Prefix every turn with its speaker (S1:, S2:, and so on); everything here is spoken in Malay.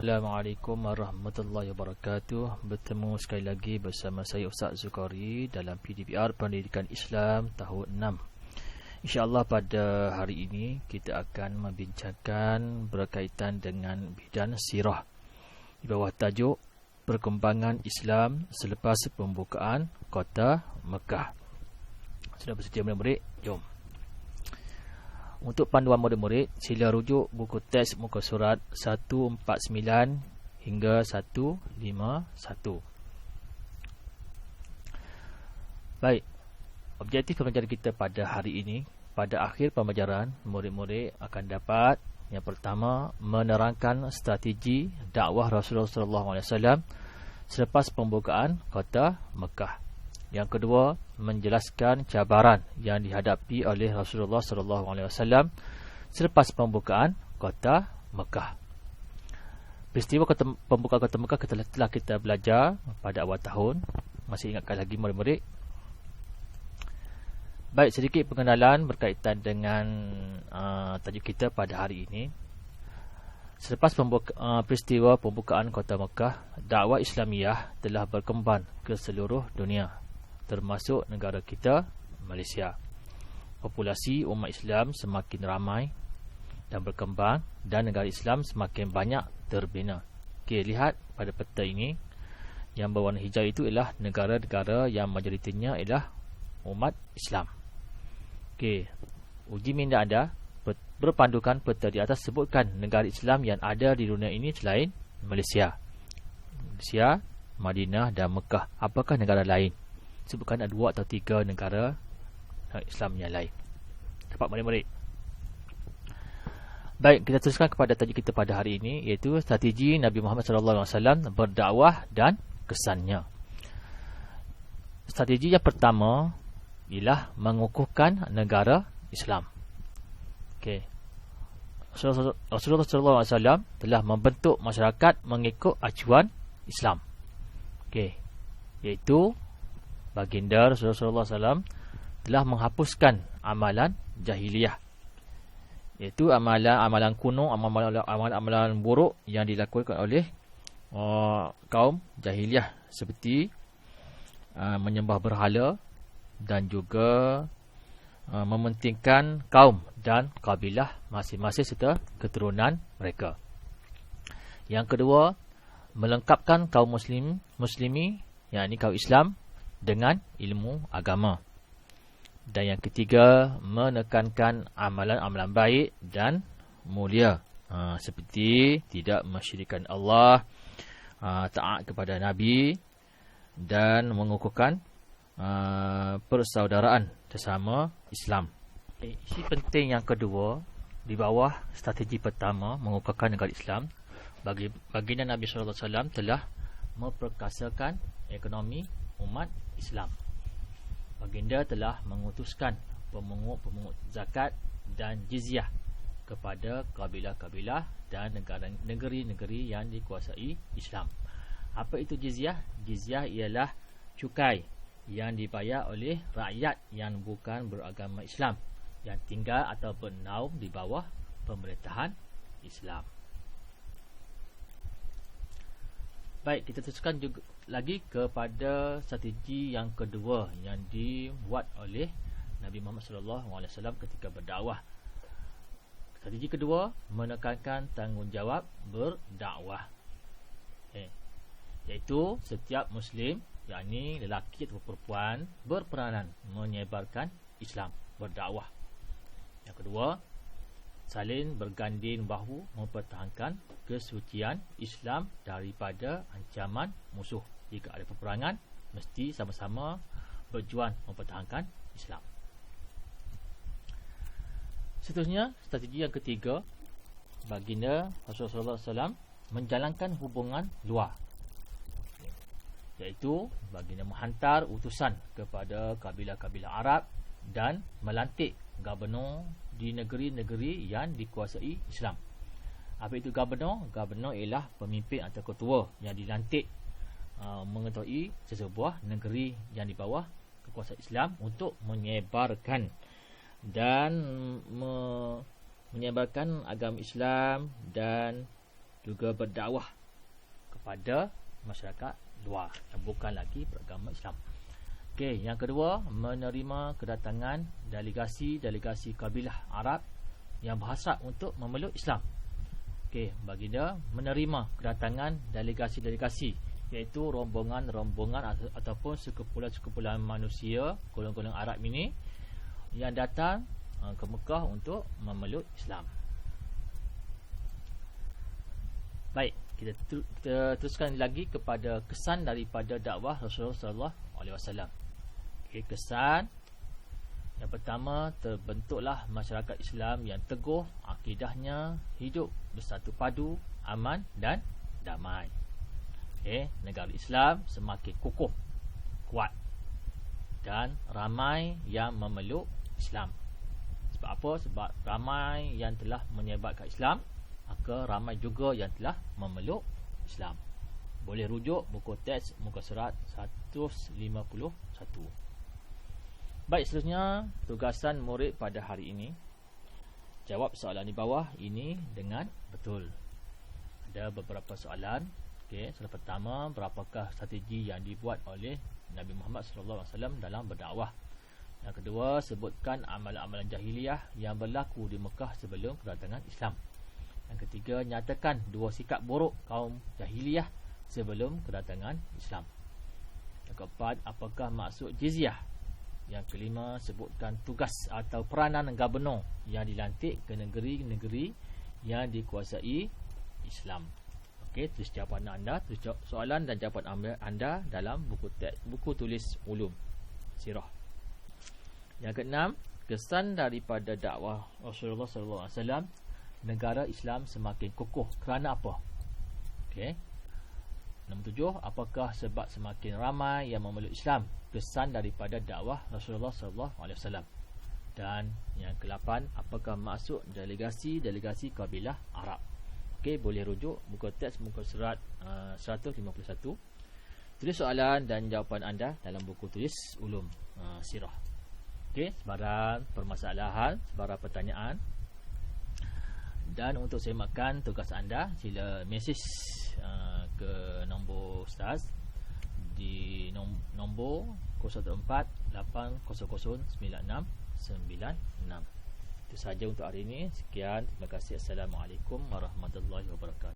S1: Assalamualaikum warahmatullahi wabarakatuh. Bertemu sekali lagi bersama saya Ustaz Zulkari dalam PDPR Pendidikan Islam tahun 6. InsyaAllah pada hari ini kita akan membincangkan berkaitan dengan bidan sirah di bawah tajuk Perkembangan Islam selepas pembukaan Kota Mekah. Sudah bersedia murid-murid? Jom. Untuk panduan murid-murid, sila rujuk buku teks muka surat 149 hingga 151. Baik, objektif pembelajaran kita pada hari ini, pada akhir pembelajaran, murid-murid akan dapat yang pertama, menerangkan strategi dakwah Rasulullah SAW selepas pembukaan Kota Mekah. Yang kedua, menjelaskan cabaran yang dihadapi oleh Rasulullah SAW selepas pembukaan Kota Mekah. Peristiwa pembukaan Kota Mekah telah kita belajar pada awal tahun. Masih ingatkan lagi murid-murid? Baik, sedikit pengenalan berkaitan dengan tajuk kita pada hari ini. Selepas peristiwa pembukaan Kota Mekah, dakwah Islamiyah telah berkembang ke seluruh dunia, termasuk negara kita, Malaysia. Populasi umat Islam semakin ramai dan berkembang, dan negara Islam semakin banyak terbina. Okey, lihat pada peta ini, yang berwarna hijau itu ialah negara-negara yang majoritinya ialah umat Islam. Okey, uji minda anda berpandukan peta di atas, sebutkan negara Islam yang ada di dunia ini selain Malaysia, Madinah dan Mekah. Apakah negara lain? Sebutkan ada 2 atau 3 negara Islam yang lain. Dapat murid-murid? Baik, kita teruskan kepada tajuk kita pada hari ini, iaitu strategi Nabi Muhammad SAW berdakwah dan kesannya. Strategi yang pertama ialah mengukuhkan negara Islam. Okey, Rasulullah SAW telah membentuk masyarakat mengikut acuan Islam. Okey, iaitu baginda Rasulullah SAW telah menghapuskan amalan jahiliyah, iaitu amalan kuno, amalan buruk yang dilakukan oleh kaum jahiliyah, seperti menyembah berhala dan juga mementingkan kaum dan kabilah masing-masing serta keturunan mereka. Yang kedua, melengkapkan kaum muslimi, yakni kaum Islam, dengan ilmu agama. Dan yang ketiga, menekankan amalan-amalan baik dan mulia, seperti tidak mensyirikkan Allah, taat kepada Nabi, dan mengukuhkan persaudaraan sesama Islam. Isi penting yang kedua di bawah strategi pertama, mengukuhkan negara Islam, baginda Nabi SAW telah memperkasakan ekonomi umat Islam. Baginda telah mengutuskan pemungut zakat dan jizyah kepada kabilah-kabilah dan negeri-negeri yang dikuasai Islam. Apa itu jizyah? Jizyah ialah cukai yang dibayar oleh rakyat yang bukan beragama Islam, yang tinggal atau bernaung di bawah pemerintahan Islam. Baik, kita teruskan juga lagi kepada strategi yang kedua yang dibuat oleh Nabi Muhammad SAW ketika berdakwah. Strategi kedua, menekankan tanggungjawab berdakwah, iaitu setiap Muslim, yakni lelaki atau perempuan, berperanan menyebarkan Islam, berdakwah. Yang kedua, saling berganding bahu mempertahankan kesucian Islam daripada ancaman musuh. Jika ada peperangan, mesti sama-sama berjuang mempertahankan Islam. Seterusnya, strategi yang ketiga, baginda Rasulullah SAW menjalankan hubungan luar, iaitu baginda menghantar utusan kepada kabilah-kabilah Arab dan melantik gubernur di negeri-negeri yang dikuasai Islam. Apa itu gubernur? Gubernur ialah pemimpin atau ketua yang dilantik mengetahui sesebuah negeri yang di bawah kekuasaan Islam untuk menyebarkan dan menyebarkan agama Islam dan juga berdakwah kepada masyarakat luar yang bukan lagi beragama Islam. Okey, yang kedua, menerima kedatangan delegasi-delegasi kabilah Arab yang berhasrat untuk memeluk Islam. Okey, baginda menerima kedatangan delegasi-delegasi, iaitu rombongan-rombongan ataupun sekumpulan-sekumpulan manusia, golongan-golongan Arab ini yang datang ke Mekah untuk memeluk Islam. Baik, kita teruskan lagi kepada kesan daripada dakwah Rasulullah sallallahu alaihi wasallam. Okey, kesan yang pertama, terbentuklah masyarakat Islam yang teguh akidahnya, hidup bersatu padu, aman dan damai. Okey, negara Islam semakin kukuh, kuat dan ramai yang memeluk Islam. Sebab apa? Sebab ramai yang telah menyebarkan Islam, maka ramai juga yang telah memeluk Islam. Boleh rujuk buku teks muka surat 151. Baik, seterusnya tugasan murid pada hari ini. Jawab soalan di bawah ini dengan betul. Ada beberapa soalan. Okey, soalan pertama, berapakah strategi yang dibuat oleh Nabi Muhammad SAW dalam berdakwah? Yang kedua, sebutkan amalan-amalan jahiliyah yang berlaku di Mekah sebelum kedatangan Islam. Yang ketiga, nyatakan dua sikap buruk kaum jahiliyah sebelum kedatangan Islam. Yang keempat, apakah maksud jizyah? Yang kelima, sebutkan tugas atau peranan gubernur yang dilantik ke negeri-negeri yang dikuasai Islam. Okey, tulis jawapan anda, tulis soalan dan jawapan anda dalam buku tulis ulum sirah. Yang keenam, kesan daripada dakwah Rasulullah SAW, negara Islam semakin kukuh kerana apa? Okey. Nombor 7, apakah sebab semakin ramai yang memeluk Islam? Kesan daripada dakwah Rasulullah SAW. Dan yang ke-8, apakah maksud delegasi kabilah Arab? Okey, boleh rujuk buku teks muka surat 151. Tulis soalan dan jawapan anda dalam buku tulis ulum sirah. Okey, sebarang permasalahan, sebarang pertanyaan. Dan untuk semakkan tugas anda, sila mesej ke nombor Ustaz di nombor 014-800-9696. Itu sahaja untuk hari ini. Sekian, terima kasih. Assalamualaikum warahmatullahi wabarakatuh.